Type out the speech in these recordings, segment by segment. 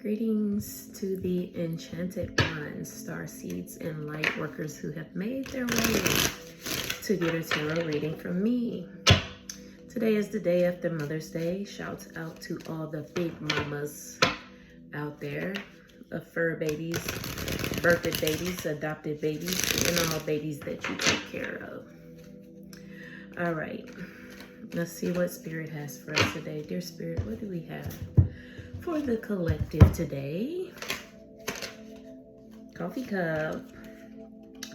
Greetings to the enchanted ones, star seeds, and light workers who have made their way to get a tarot reading from me. Today is the day after Mother's Day. Shouts out to all the big mamas out there, fur babies, birthed babies, adopted babies, and all babies that you take care of. All right, let's see what Spirit has for us today. Dear Spirit, what do we have for the collective today? Coffee cup.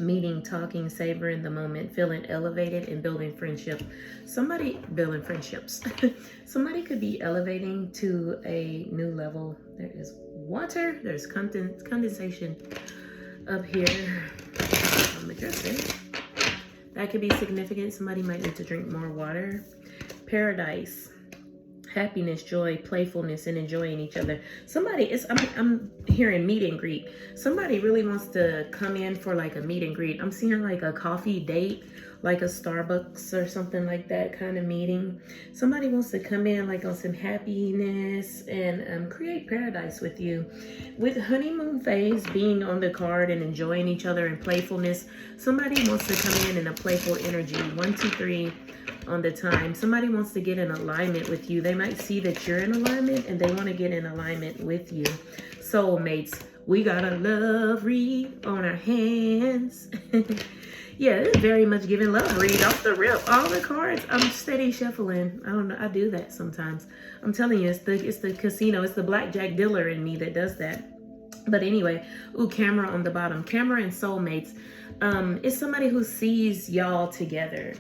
Meeting, talking, savoring the moment, feeling elevated, and building friendship. Building friendships. Somebody could be elevating to a new level. There is water. There's condensation up here on the dresser. That could be significant. Somebody might need to drink more water. Paradise. Happiness, joy, playfulness, and enjoying each other. I'm hearing meet and greet. Somebody really wants to come in for like a meet and greet. I'm seeing like a coffee date, like a Starbucks or something like that kind of meeting. Somebody wants to come in like on some happiness and create paradise with you. With honeymoon phase being on the card and enjoying each other and playfulness, somebody wants to come in a playful energy. 1, 2, 3 on the time. Somebody wants to get in alignment with you. They might see that you're in alignment and they want to get in alignment with you. Soulmates, we got a love read on our hands. Yeah, it's very much giving love read off the rip. All the cards, I'm steady shuffling. I don't know, I do that sometimes. I'm telling you, it's the casino, it's the blackjack dealer in me that does that. But anyway, camera on the bottom. Camera and soulmates. It's somebody who sees y'all together.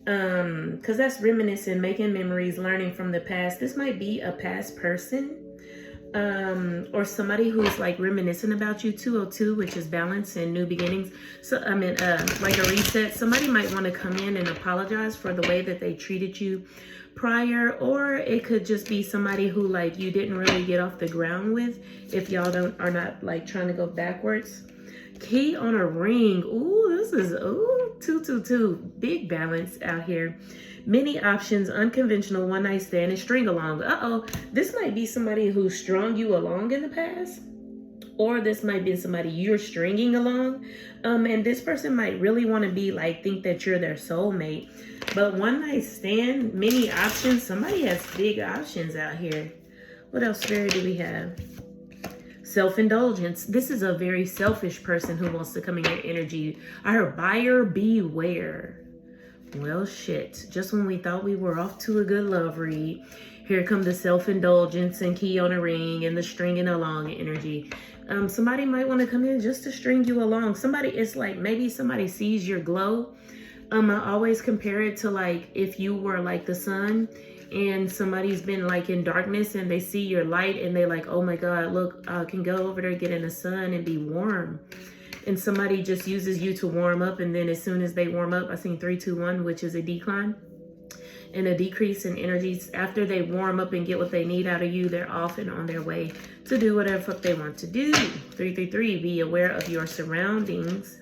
Because that's reminiscing, making memories, learning from the past. This might be a past person, or somebody who's like reminiscing about you. 202, which is balance and new beginnings. So like a reset. Somebody might want to come in and apologize for the way that they treated you prior, or it could just be somebody who like you didn't really get off the ground with, if y'all are not like trying to go backwards. Key on a ring. This is 222. Big balance out here. Many options, unconventional, one night stand, and string along. This might be somebody who strung you along in the past, or this might be somebody you're stringing along. And this person might really want to be like, think that you're their soulmate. But one night stand, many options. Somebody has big options out here. What else, Spirit, do we have? Self-indulgence. This is a very selfish person who wants to come in your energy. I heard buyer beware. Well, shit. Just when we thought we were off to a good love read, here come the self-indulgence and key on a ring and the stringing along energy. Somebody might want to come in just to string you along. It's like maybe somebody sees your glow. I always compare it to like if you were like the sun and somebody's been like in darkness and they see your light and they like, oh my God, look, I can go over there, get in the sun and be warm. And somebody just uses you to warm up. And then as soon as they warm up, I seen 3, 2, 1, which is a decline and a decrease in energies. After they warm up and get what they need out of you, they're off and on their way to do whatever fuck they want to do. 333, be aware of your surroundings.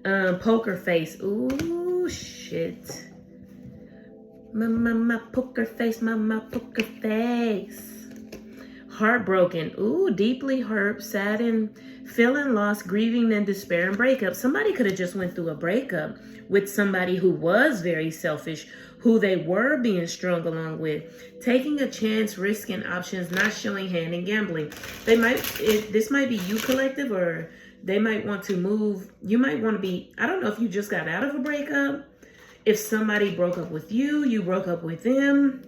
Poker face. Ooh, shit. My poker face, my poker face. Heartbroken. Ooh, deeply hurt, saddened, feeling lost, grieving, and despair and breakup. Somebody could have just went through a breakup with somebody who was very selfish, who they were being strung along with. Taking a chance, risking options, not showing hand, and gambling. This might be you, collective, or they might want to move. You might want to be, I don't know if you just got out of a breakup. If somebody broke up with you, you broke up with them.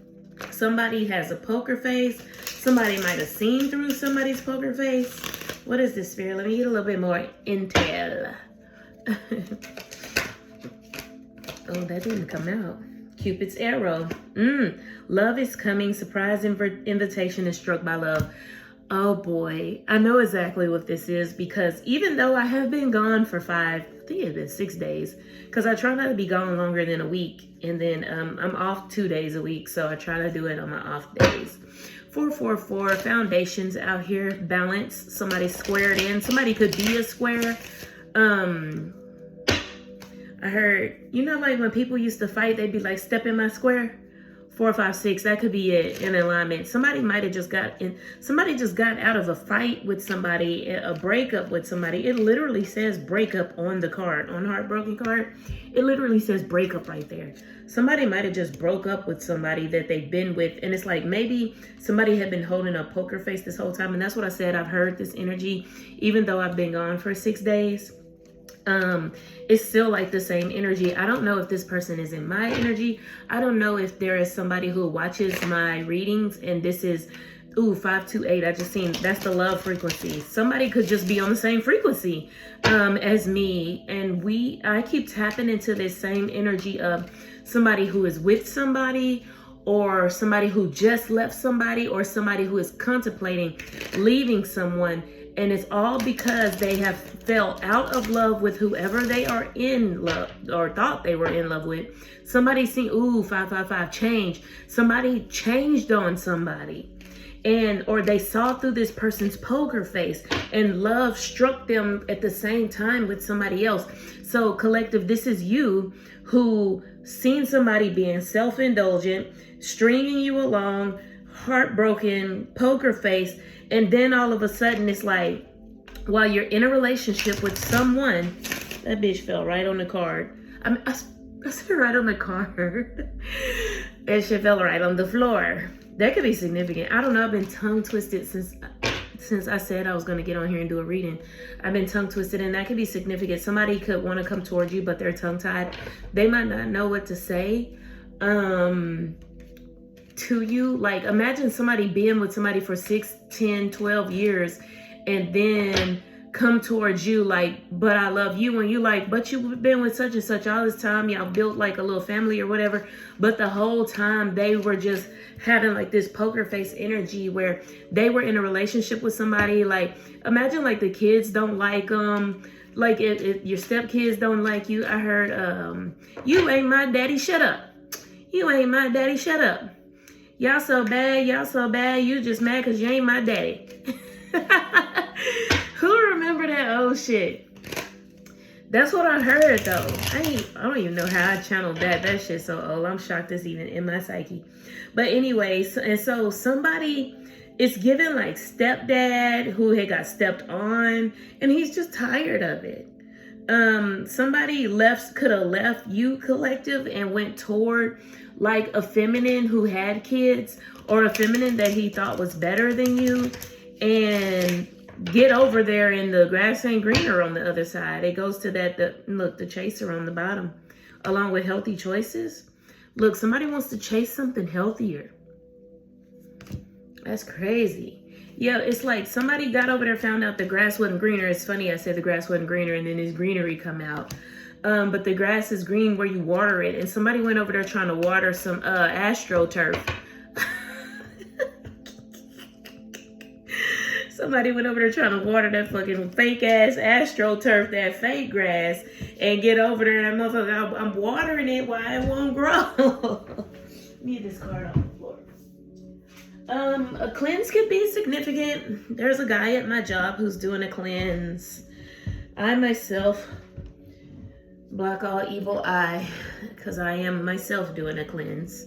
Somebody has a poker face. Somebody might have seen through somebody's poker face. What is this, Spirit? Let me get a little bit more intel. That didn't come out. Cupid's arrow. Love is coming. Surprise invitation is struck by love. Oh boy, I know exactly what this is, because even though I have been gone for 5, I think it's been 6 days, because I try not to be gone longer than a week, and then I'm off 2 days a week, so I try to do it on my off days. 444, foundations out here, balance, somebody squared in, somebody could be a square. I heard, like when people used to fight, they'd be like, step in my square. 4, 5, 6, that could be it in alignment. Somebody might have just somebody just got out of a fight with somebody, a breakup with somebody. It literally says breakup on the card, on Heartbroken card. It literally says breakup right there. Somebody might have just broke up with somebody that they've been with. And it's like maybe somebody had been holding a poker face this whole time. And that's what I said. I've heard this energy, even though I've been gone for 6 days. It's still like the same energy. I don't know if this person is in my energy. I don't know if there is somebody who watches my readings and this is 528. I just seen that's the love frequency. Somebody could just be on the same frequency as me, and I keep tapping into this same energy of somebody who is with somebody, or somebody who just left somebody, or somebody who is contemplating leaving someone. And it's all because they have fell out of love with whoever they are in love or thought they were in love with. Somebody seen, 555, change. Somebody changed on somebody. Or they saw through this person's poker face and love struck them at the same time with somebody else. So collective, this is you who seen somebody being self-indulgent, stringing you along, heartbroken, poker face. And then all of a sudden, it's like, while you're in a relationship with someone, that bitch fell right on the card. I said right on the card. And she fell right on the floor. That could be significant. I don't know. I've been tongue twisted since I said I was going to get on here and do a reading. I've been tongue twisted, and that could be significant. Somebody could want to come towards you, but they're tongue tied. They might not know what to say. To you, like imagine somebody being with somebody for 6, 10, 12 years and then come towards you like, but I love you, and you like, but you've been with such and such all this time, y'all built like a little family or whatever, but the whole time they were just having like this poker face energy where they were in a relationship with somebody. Like imagine like the kids don't like like if your stepkids don't like you. I heard you ain't my daddy, shut up. You ain't my daddy, shut up. Y'all so bad, you just mad because you ain't my daddy. Who remember that old shit? That's what I heard though. I don't even know how I channeled that. That shit's so old. I'm shocked it's even in my psyche. But anyways, and so somebody is given like stepdad who had got stepped on, and he's just tired of it. Somebody could have left you, collective, and went toward like a feminine who had kids, or a feminine that he thought was better than you, and get over there, and the grass ain't greener on the other side. It goes to the chaser on the bottom, along with healthy choices. Look, somebody wants to chase something healthier. That's crazy. Yeah, it's like somebody got over there, found out the grass wasn't greener. It's funny, I said the grass wasn't greener, and then this greenery come out. But the grass is green where you water it. And somebody went over there trying to water some AstroTurf. Somebody went over there trying to water that fucking fake ass AstroTurf, that fake grass, and get over there and that motherfucker, I'm watering it while it won't grow. Leave this card on the floor. A cleanse could be significant. There's a guy at my job who's doing a cleanse. I myself block all evil eye, because I am myself doing a cleanse.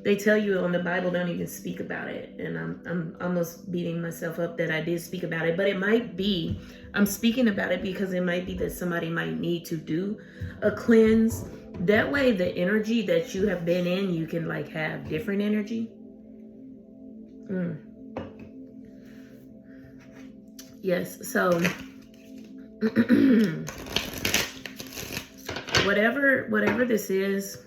They tell you on the Bible don't even speak about it, and I'm almost beating myself up that I did speak about it. But it might be I'm speaking about it because it might be that somebody might need to do a cleanse. That way the energy that you have been in, you can like have different energy. Yes, so whatever this is,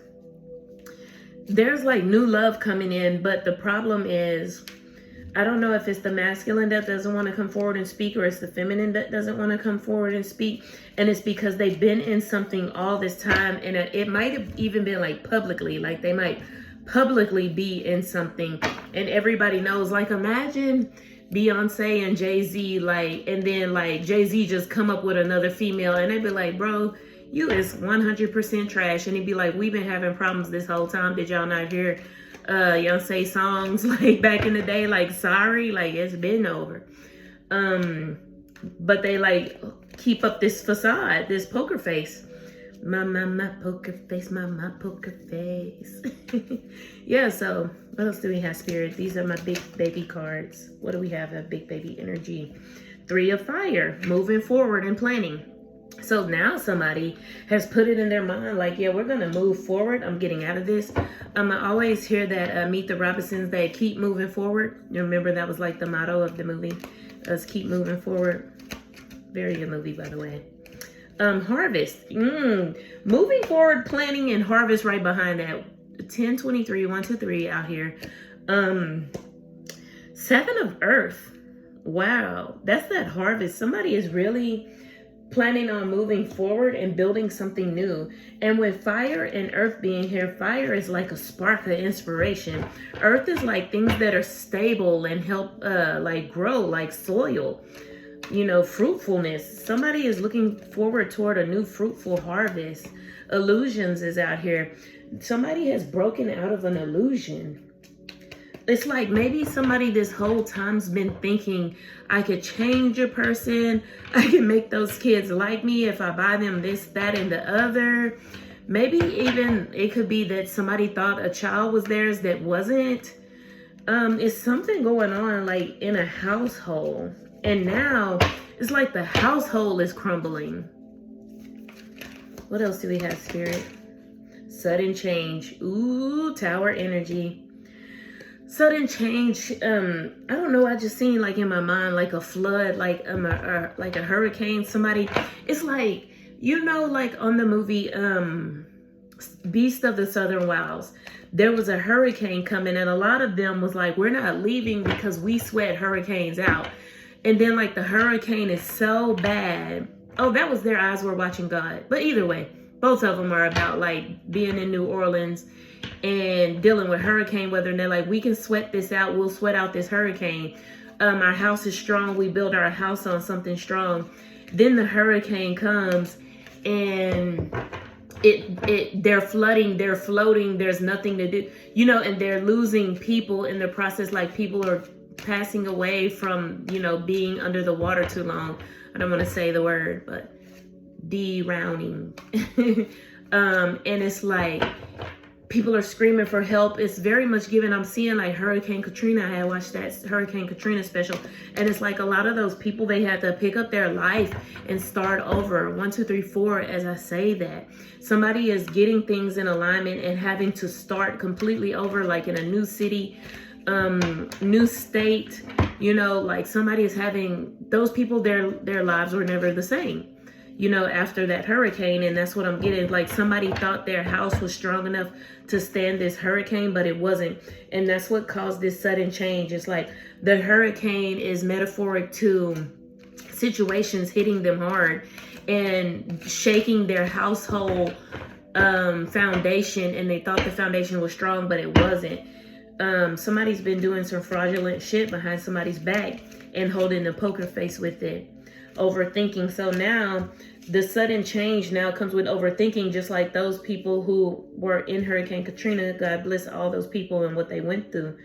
there's like new love coming in, but the problem is, I don't know if it's the masculine that doesn't want to come forward and speak, or it's the feminine that doesn't want to come forward and speak. And it's because they've been in something all this time, and it might have even been like publicly, like they might publicly be in something and everybody knows. Like imagine Beyonce and Jay-Z, like, and then like Jay-Z just come up with another female and they'd be like, bro, you is 100% trash. And he'd be like, we've been having problems this whole time. Did y'all not hear Beyonce songs like back in the day? Like, sorry, like it's been over. But they like keep up this facade, this poker face. My poker face, my poker face. Yeah, so what else do we have, Spirit? These are my big baby cards. What do we have? A big baby energy. 3 of fire, moving forward and planning. So now somebody has put it in their mind, like, yeah, we're going to move forward. I'm getting out of this. I always hear that Meet the Robinsons, they keep moving forward. You remember that was like the motto of the movie, us keep moving forward. Very good movie, by the way. Harvest. Moving forward, planning, and harvest right behind that. 1023, 1, 2, 3 out here. 7 of earth. Wow, that's that harvest. Somebody is really planning on moving forward and building something new. And with fire and earth being here, fire is like a spark of inspiration. Earth is like things that are stable and help like grow, like soil. You know, fruitfulness. Somebody is looking forward toward a new fruitful harvest. Illusions is out here. Somebody has broken out of an illusion. It's like maybe somebody this whole time's been thinking, I could change a person. I can make those kids like me if I buy them this, that, and the other. Maybe even it could be that somebody thought a child was theirs that wasn't. It's something going on like in a household. And now it's like the household is crumbling. What else do we have, Spirit? Sudden change. Ooh, Tower energy. Sudden change. I don't know. I just seen like in my mind like a flood, like a hurricane. Somebody. It's like, you know, like on the movie Beast of the Southern Wilds. There was a hurricane coming, and a lot of them was like, we're not leaving because we sweat hurricanes out. And then like the hurricane is so bad. Oh, that was Their Eyes Were Watching God. But either way, both of them are about like being in New Orleans and dealing with hurricane weather. And they're like, we can sweat this out. We'll sweat out this hurricane. Our house is strong. We build our house on something strong. Then the hurricane comes and they're flooding, they're floating. There's nothing to do, you know, and they're losing people in the process. Like people are passing away from, you know, being under the water too long. I don't want to say the word, but drowning. And it's like people are screaming for help. It's very much given. I'm seeing like Hurricane Katrina. I had watched that Hurricane Katrina special, and it's like a lot of those people, they had to pick up their life and start over. 1, 2, 3, 4. As I say that, somebody is getting things in alignment and having to start completely over, like in a new city, new state. You know, like somebody is having, those people, their lives were never the same, you know, after that hurricane. And that's what I'm getting. Like somebody thought their house was strong enough to stand this hurricane, but it wasn't. And that's what caused this sudden change. It's like the hurricane is metaphoric to situations hitting them hard and shaking their household foundation. And they thought the foundation was strong, but it wasn't. Somebody's been doing some fraudulent shit behind somebody's back and holding the poker face with it. Overthinking. So now the sudden change now comes with overthinking, just like those people who were in Hurricane Katrina. God bless all those people and what they went through.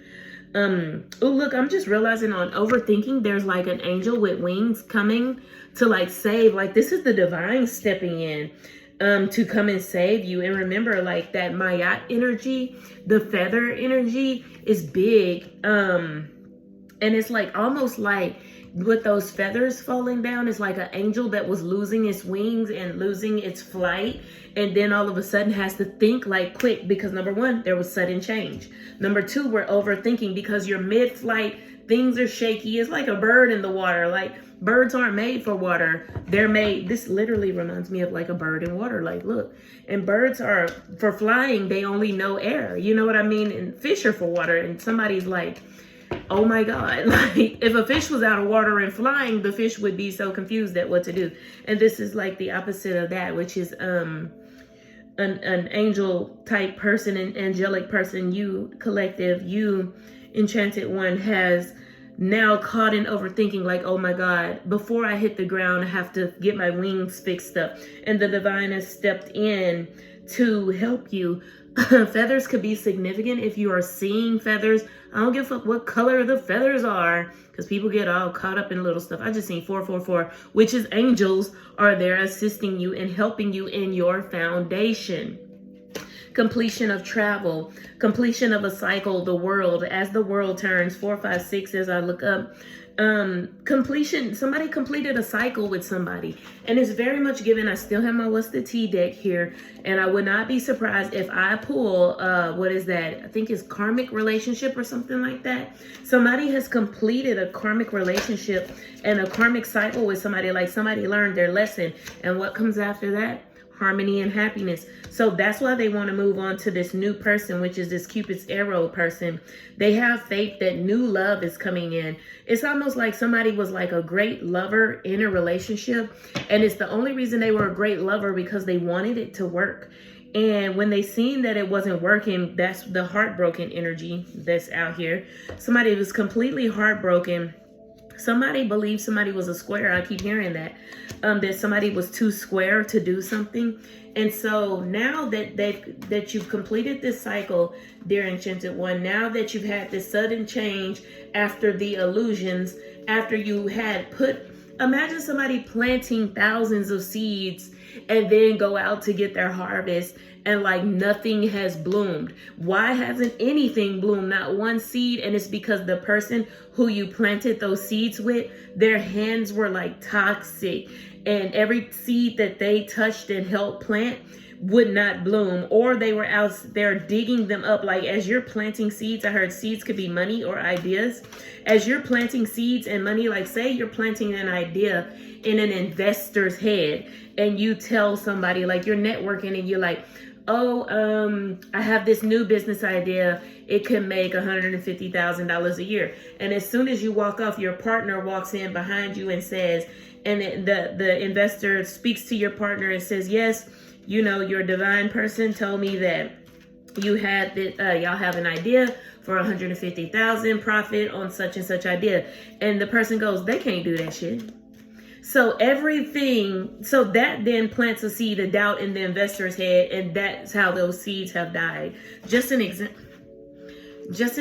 Oh, look, I'm just realizing on overthinking, there's like an angel with wings coming to like save. Like this is the divine stepping in to come and save you. And remember, like that Mayat energy, the feather energy is big. And it's like almost like with those feathers falling down, it's like an angel that was losing its wings and losing its flight, and then all of a sudden has to think like quick, because number one, there was sudden change. Number two, we're overthinking because you're mid-flight, things are shaky. It's like a bird in the water. Like birds aren't made for water. They're made, this literally reminds me of like a bird in water. Like look, and birds are for flying, they only know air. You know what I mean? And fish are for water. And somebody's like, oh my God, like if a fish was out of water and flying, the fish would be so confused at what to do. And this is like the opposite of that, which is an angel type person, an angelic person. You collective, you enchanted one has now caught in overthinking, like, oh my God, before I hit the ground, I have to get my wings fixed up. And the divine has stepped in to help you Feathers could be significant if you are seeing feathers. I don't give a fuck what color the feathers are, because people get all caught up in little stuff. I just seen 444, which is angels are there assisting you and helping you in your foundation. Completion of travel, completion of a cycle, the world, as the world turns, 4, 5, 6, as I look up. Completion, somebody completed a cycle with somebody, and it's very much given. I still have my What's the Tea deck here, and I would not be surprised if I pull what is that? I think it's karmic relationship or something like that. Somebody has completed a karmic relationship and a karmic cycle with somebody, like somebody learned their lesson, and what comes after that? Harmony and happiness. So that's why they want to move on to this new person, which is this Cupid's arrow person. They have faith that new love is coming in. It's almost like somebody was like a great lover in a relationship, and it's the only reason they were a great lover because they wanted it to work. And when they seen that it wasn't working, that's the heartbroken energy that's out here. Somebody was completely heartbroken. Somebody believed somebody was a square. I keep hearing that. That somebody was too square to do something. And so now that you've completed this cycle, dear Enchanted One, now that you've had this sudden change after the illusions, after you had imagine somebody planting thousands of seeds and then go out to get their harvest, and like nothing has bloomed. Why hasn't anything bloomed? Not one seed. And it's because the person who you planted those seeds with, their hands were like toxic, and every seed that they touched and helped plant would not bloom, or they were out there digging them up. Like as you're planting seeds, I heard seeds could be money or ideas. As you're planting seeds and money, like say you're planting an idea in an investor's head, and you tell somebody, like you're networking and you're like, oh, I have this new business idea. It can make $150,000 a year. And as soon as you walk off, your partner walks in behind you and says, and the investor speaks to your partner and says, yes, you know, your divine person told me that you had that y'all have an idea for 150,000 profit on such and such idea. And the person goes, they can't do that shit. So that then plants a seed of doubt in the investor's head, and that's how those seeds have died. Just an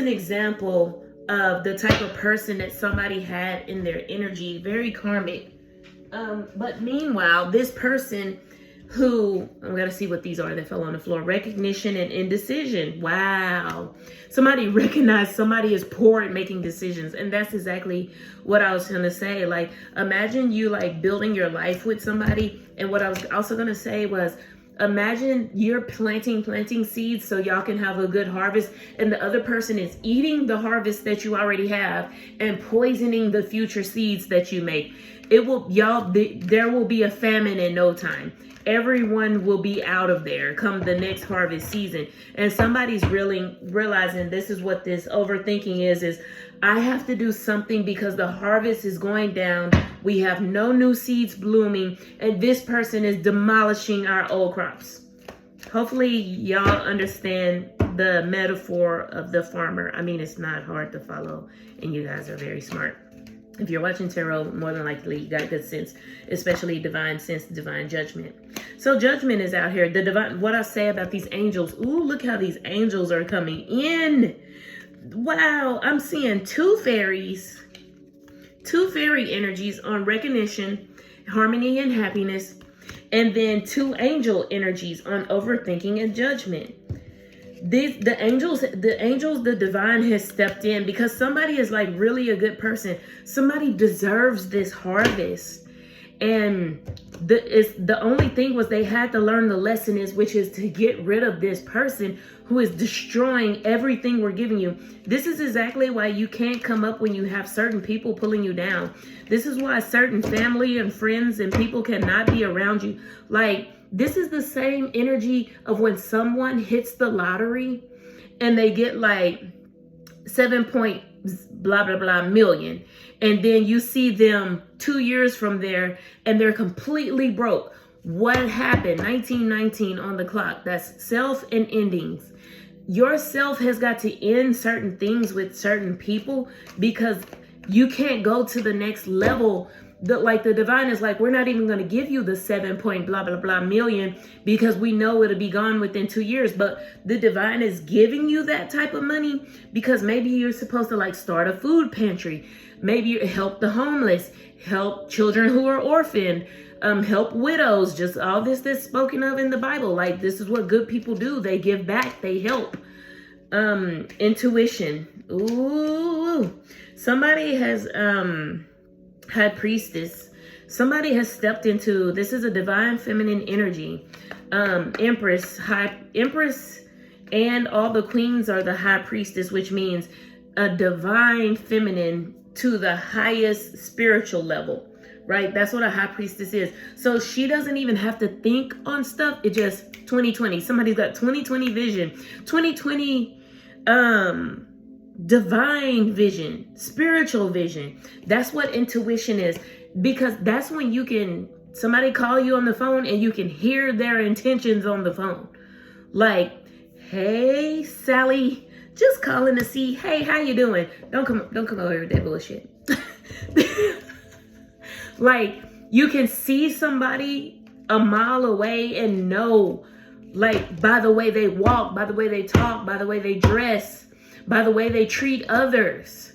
example of the type of person that somebody had in their energy, very karmic. But meanwhile, this person who, I'm gonna see what these are that fell on the floor. Recognition and indecision. Wow. Somebody recognized somebody is poor at making decisions. And that's exactly what I was gonna say. Like, imagine you like building your life with somebody. And what I was also gonna say was, imagine you're planting seeds so y'all can have a good harvest, and the other person is eating the harvest that you already have and poisoning the future seeds that you make. There will be a famine in no time. Everyone will be out of there come the next harvest season. And somebody's really realizing this is what this overthinking is I have to do something because the harvest is going down. We have no new seeds blooming, and this person is demolishing our old crops. Hopefully y'all understand the metaphor of the farmer. I mean, it's not hard to follow, and you guys are very smart. If you're watching tarot, more than likely you got good sense, especially divine sense, divine judgment. So judgment is out here. The divine, what I say about these angels. Ooh, look how these angels are coming in. Wow, I'm seeing two fairy energies on recognition, harmony, and happiness, and then two angel energies on overthinking and judgment. The angels, the divine has stepped in because somebody is like really a good person. Somebody deserves this harvest. And the only thing was they had to learn the lesson which is to get rid of this person who is destroying everything we're giving you. This is exactly why you can't come up when you have certain people pulling you down. This is why certain family and friends and people cannot be around you. Like, this is the same energy of when someone hits the lottery and they get like 7 point blah, blah, blah million. And then you see them 2 years from there and they're completely broke. What happened? 1919 on the clock. That's self and endings. Your self has got to end certain things with certain people because you can't go to the next level the divine is like, we're not even going to give you the 7 point blah, blah, blah million because we know it'll be gone within 2 years. But the divine is giving you that type of money because maybe you're supposed to like start a food pantry. Maybe you help the homeless, help children who are orphaned, help widows, just all this that's spoken of in the Bible. Like, this is what good people do. They give back, they help. Intuition. Ooh, somebody has, High Priestess. Somebody has stepped into, this is a divine feminine energy. Empress, and all the queens are the High Priestess, which means a divine feminine to the highest spiritual level, right? That's what a High Priestess is. So she doesn't even have to think on stuff. It just 2020. Somebody's got 2020 vision, 2020 divine vision, spiritual vision. That's what intuition is, because that's when you can, somebody call you on the phone and you can hear their intentions on the phone. Like, hey, Sally, just calling to see, hey, how you doing? Don't come over with that bullshit. Like, you can see somebody a mile away and know, like, by the way they walk, by the way they talk, by the way they dress, by the way they treat others,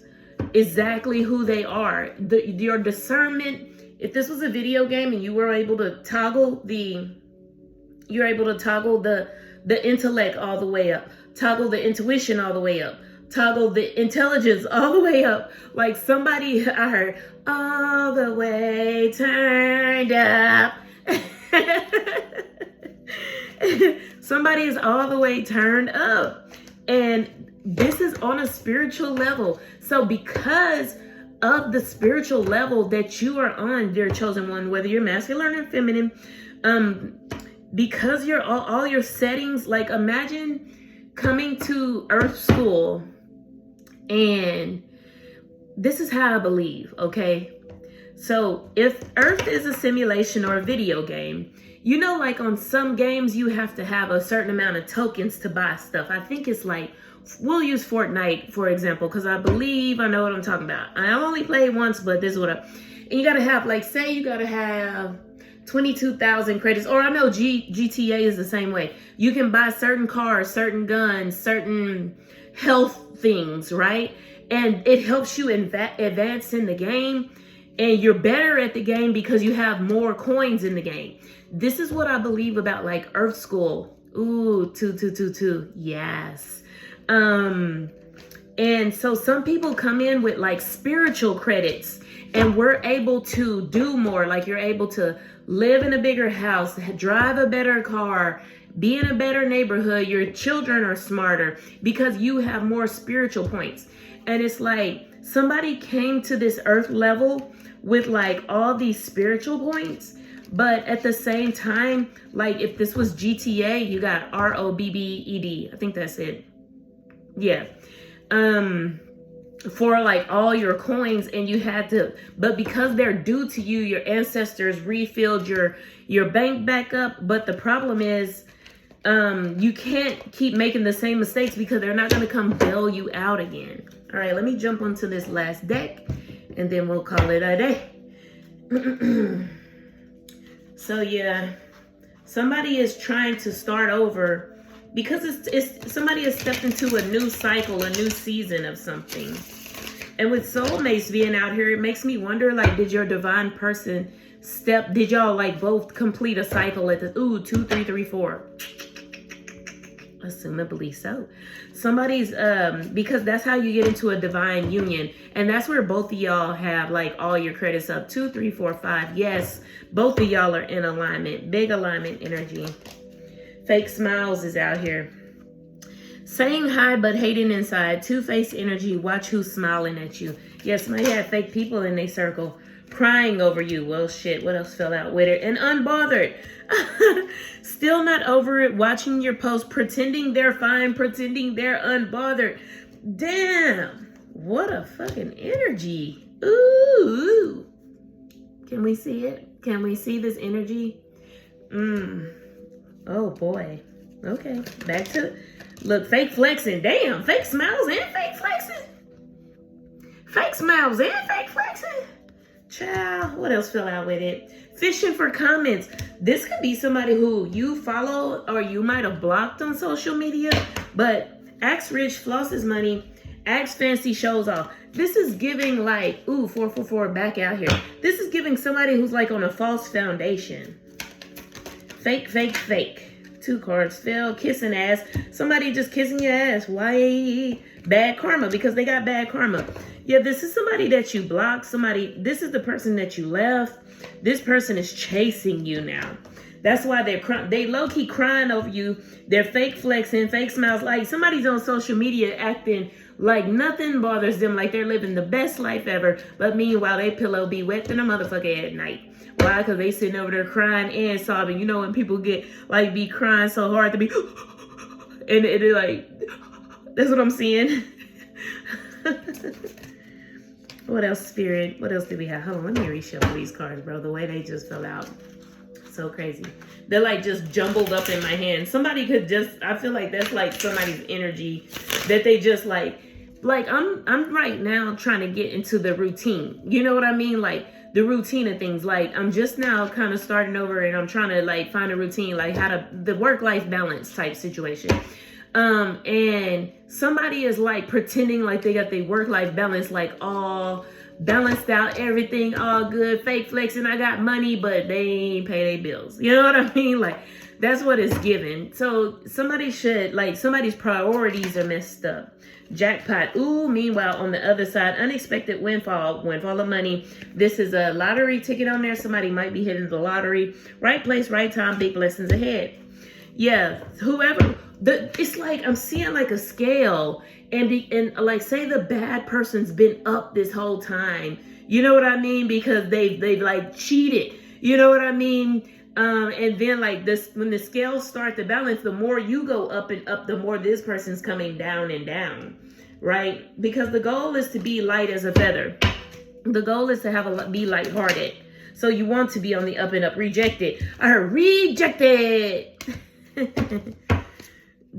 exactly who they are. Your discernment, if this was a video game and you were able to toggle the intellect all the way up, toggle the intuition all the way up, toggle the intelligence all the way up. Like, somebody, I heard, all the way turned up. Somebody is all the way turned up. And this is on a spiritual level. So because of the spiritual level that you are on, dear chosen one, whether you're masculine or feminine, because you're all your settings, like, imagine coming to Earth School, and this is how I believe, okay? So if Earth is a simulation or a video game, you know, like on some games, you have to have a certain amount of tokens to buy stuff. I think it's like, we'll use Fortnite, for example, because I believe I know what I'm talking about. I only played once, but this is what and you got to have, like, say you got to have 22,000 credits, or I know GTA is the same way. You can buy certain cars, certain guns, certain health things, right? And it helps you advance in the game, and you're better at the game because you have more coins in the game. This is what I believe about, like, Earth School. Ooh, 2. Yes. And so some people come in with, like, spiritual credits, and we're able to do more. Like, you're able to live in a bigger house, drive a better car, be in a better neighborhood. Your children are smarter because you have more spiritual points. And it's like somebody came to this earth level with, like, all these spiritual points. But at the same time, like, if this was GTA, you got ROBBED. I think that's it. Yeah. For, like, all your coins, and you had to, but because they're due to you, your ancestors refilled your bank back up. But the problem is, you can't keep making the same mistakes because they're not going to come bail you out again. All right, let me jump onto this last deck, and then we'll call it a day. So yeah, somebody is trying to start over because it's somebody has stepped into a new cycle, a new season of something. And with soulmates being out here, it makes me wonder, like, did your divine person did y'all, like, both complete a cycle at the 2, 3, 3, 4? Assumably so. Somebody's because that's how you get into a divine union, and that's where both of y'all have, like, all your credits up. 2, 3, 4, 5. Yes, both of y'all are in alignment. Big alignment energy. Fake Smiles is out here. Saying hi but hating inside. Two-faced energy. Watch who's smiling at you. Yes, somebody had fake people in their circle crying over you. Well, shit, what else fell out with it? And unbothered. Still not over it. Watching your post, pretending they're fine, pretending they're unbothered. Damn, what a fucking energy. Ooh. Can we see it? Can we see this energy? Oh boy. Okay, back to, look, fake flexing. Damn, fake smiles and fake flexing. Fake smiles and fake flexing. Child, what else fell out with it? Fishing for comments. This could be somebody who you follow or you might have blocked on social media, but acts rich, flosses money, acts fancy, shows off. This is giving like, ooh, 444 back out here. This is giving somebody who's like on a false foundation. Fake, fake, fake. 2 cards fell, kissing ass. Somebody just kissing your ass. Why? Bad karma, because they got bad karma. Yeah, this is somebody that you blocked. This is the person that you left. This person is chasing you now. That's why they low-key crying over you. They're fake flexing, fake smiles. Like somebody's on social media acting like nothing bothers them, like they're living the best life ever. But meanwhile, they pillow be wet than a motherfucker at night. Why? Because they sitting over there crying and sobbing. You know when people get like be crying so hard to be and they're like, that's what I'm seeing. What else, Spirit? What else do we have? Hold on, let me reshuffle these cards, bro. The way they just fell out. So crazy. They're like just jumbled up in my hand. Somebody could just, I feel like that's like somebody's energy that they just like I'm right now trying to get into the routine. You know what I mean? Like the routine of things. Like I'm just now kind of starting over and I'm trying to like find a routine, like how to, the work-life balance type situation. And somebody is like pretending like they got their work-life balance, like all balanced out, everything all good, fake flexing. I got money, but they ain't pay their bills. You know what I mean? Like that's what it's given. So somebody should, like, somebody's priorities are messed up. Jackpot. Ooh, meanwhile, on the other side, unexpected windfall of money. This is a lottery ticket on there. Somebody might be hitting the lottery. Right place, right time, big blessings ahead. Yeah, whoever. It's like I'm seeing like a scale, and like say the bad person's been up this whole time. You know what I mean? Because they've like cheated. You know what I mean? And then like this, when the scales start to balance, the more you go up and up, the more this person's coming down and down, right? Because the goal is to be light as a feather. The goal is to be lighthearted. So you want to be on the up and up. Rejected. I heard rejected.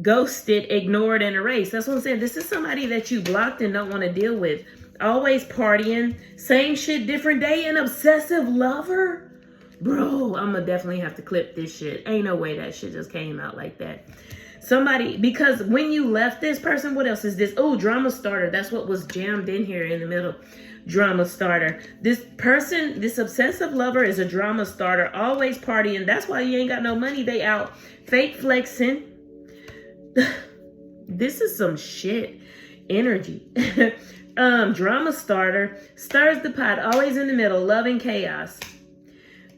Ghosted, ignored, and erased. That's what I'm saying. This is somebody that you blocked and don't want to deal with. Always partying. Same shit, different day. An obsessive lover. Bro, I'm gonna definitely have to clip this shit. Ain't no way that shit just came out like that. Somebody, because when you left this person, what else is this? Oh, drama starter. That's what was jammed in here in the middle. Drama starter. This person, this obsessive lover is a drama starter. Always partying. That's why you ain't got no money. They out fake flexing. This is some shit energy. Drama starter. Stirs the pot. Always in the middle. Loving chaos.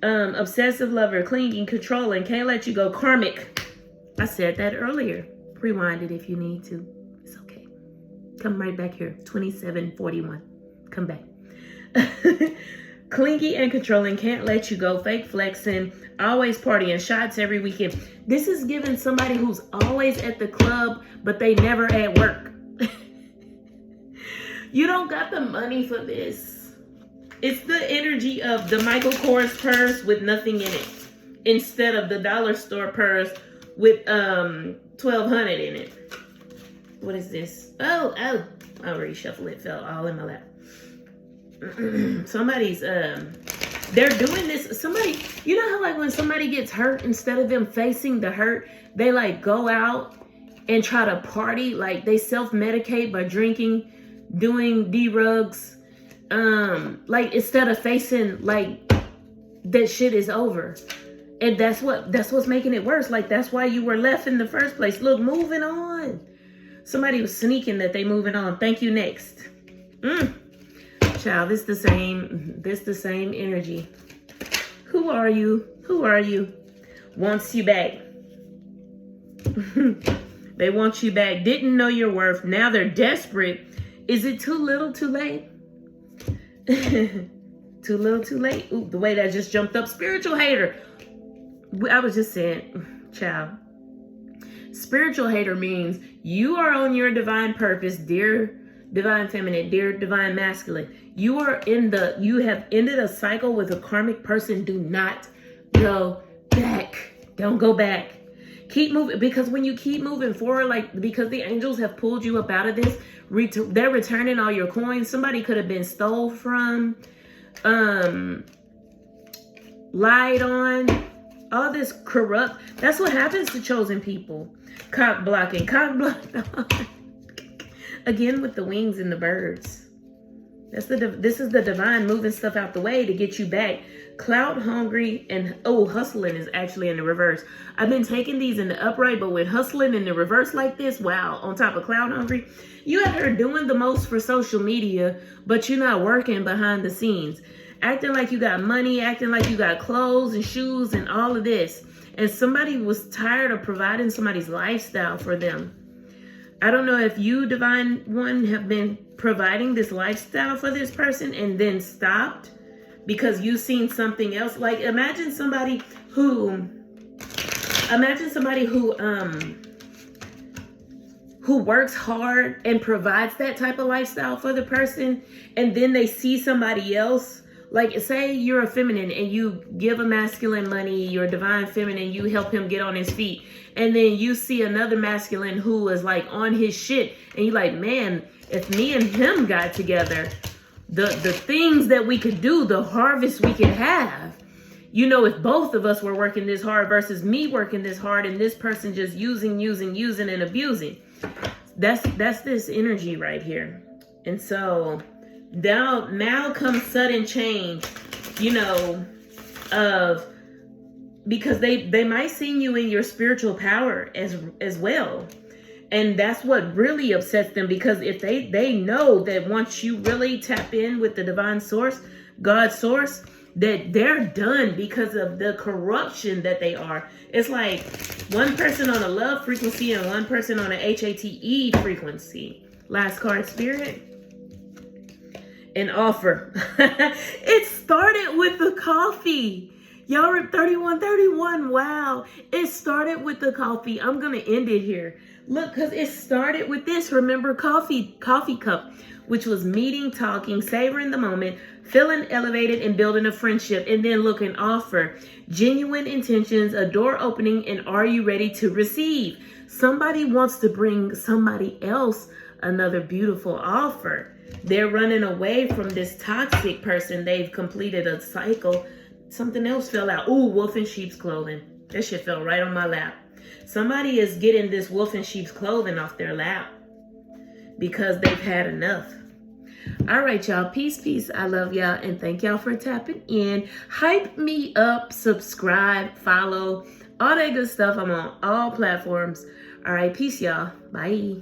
Obsessive lover, clinging, controlling, can't let you go. Karmic. I said that earlier. Rewind it if you need to. It's okay. Come right back here. 2741. Come back. Clingy and controlling, can't let you go. Fake flexing, always partying, shots every weekend. This is giving somebody who's always at the club, but they never at work. You don't got the money for this. It's the energy of the Michael Kors purse with nothing in it, instead of the dollar store purse with $1,200 in it. What is this? Oh, I already shuffled it. Fell all in my lap. Somebody's they're doing this. Somebody, you know how like when somebody gets hurt, instead of them facing the hurt, they like go out and try to party. Like they self-medicate by drinking, doing D-rugs. Like instead of facing like that shit is over. And that's what's making it worse. Like that's why you were left in the first place. Look, moving on. Somebody was sneaking that they moving on. Thank you, next. Child, this the same energy. Who are you? Who are you? Wants you back. They want you back. Didn't know your worth. Now they're desperate. Is it too little, too late? Too little, too late. Ooh, the way that just jumped up. Spiritual hater. I was just saying, child. Spiritual hater means you are on your divine purpose, dear divine feminine, dear divine masculine. You have ended a cycle with a karmic person. Do not go back. Don't go back. Keep moving, because when you keep moving forward, like, because the angels have pulled you up out of this, they're returning all your coins. Somebody could have been stole from. lied on, all this corrupt. That's what happens to chosen people. Cock blocking. Again with the wings and the birds. This is the divine moving stuff out the way to get you back. Clout hungry and hustling is actually in the reverse. I've been taking these in the upright, but with hustling in the reverse like this, wow, on top of clout hungry, you out here doing the most for social media, but you're not working behind the scenes. Acting like you got money, acting like you got clothes and shoes and all of this. And somebody was tired of providing somebody's lifestyle for them. I don't know if you, Divine One, have been providing this lifestyle for this person and then stopped because you've seen something else. Like imagine somebody who works hard and provides that type of lifestyle for the person, and then they see somebody else. Like say you're a feminine and you give a masculine money, you're a divine feminine, you help him get on his feet. And then you see another masculine who is like on his shit. And you're like, man, if me and him got together, the things that we could do, the harvest we could have. You know, if both of us were working this hard versus me working this hard and this person just using and abusing. That's this energy right here. And so now comes sudden change, you know, because they might see you in your spiritual power as well. And that's what really upsets them, because if they know that once you really tap in with the divine source, God's source, that they're done because of the corruption that they are. It's like one person on a love frequency and one person on a HATE frequency. Last card, Spirit. An offer. It started with the coffee. Y'all are 3131. Wow. It started with the coffee. I'm going to end it here. Look, because it started with this. Remember, coffee cup, which was meeting, talking, savoring the moment, feeling elevated, and building a friendship. And then look, an offer. Genuine intentions, a door opening, and are you ready to receive? Somebody wants to bring somebody else another beautiful offer. They're running away from this toxic person. They've completed a cycle. Something else fell out. Ooh, wolf in sheep's clothing. That shit fell right on my lap. Somebody is getting this wolf in sheep's clothing off their lap because they've had enough. All right, y'all. Peace. I love y'all. And thank y'all for tapping in. Hype me up. Subscribe. Follow. All that good stuff. I'm on all platforms. All right. Peace, y'all. Bye.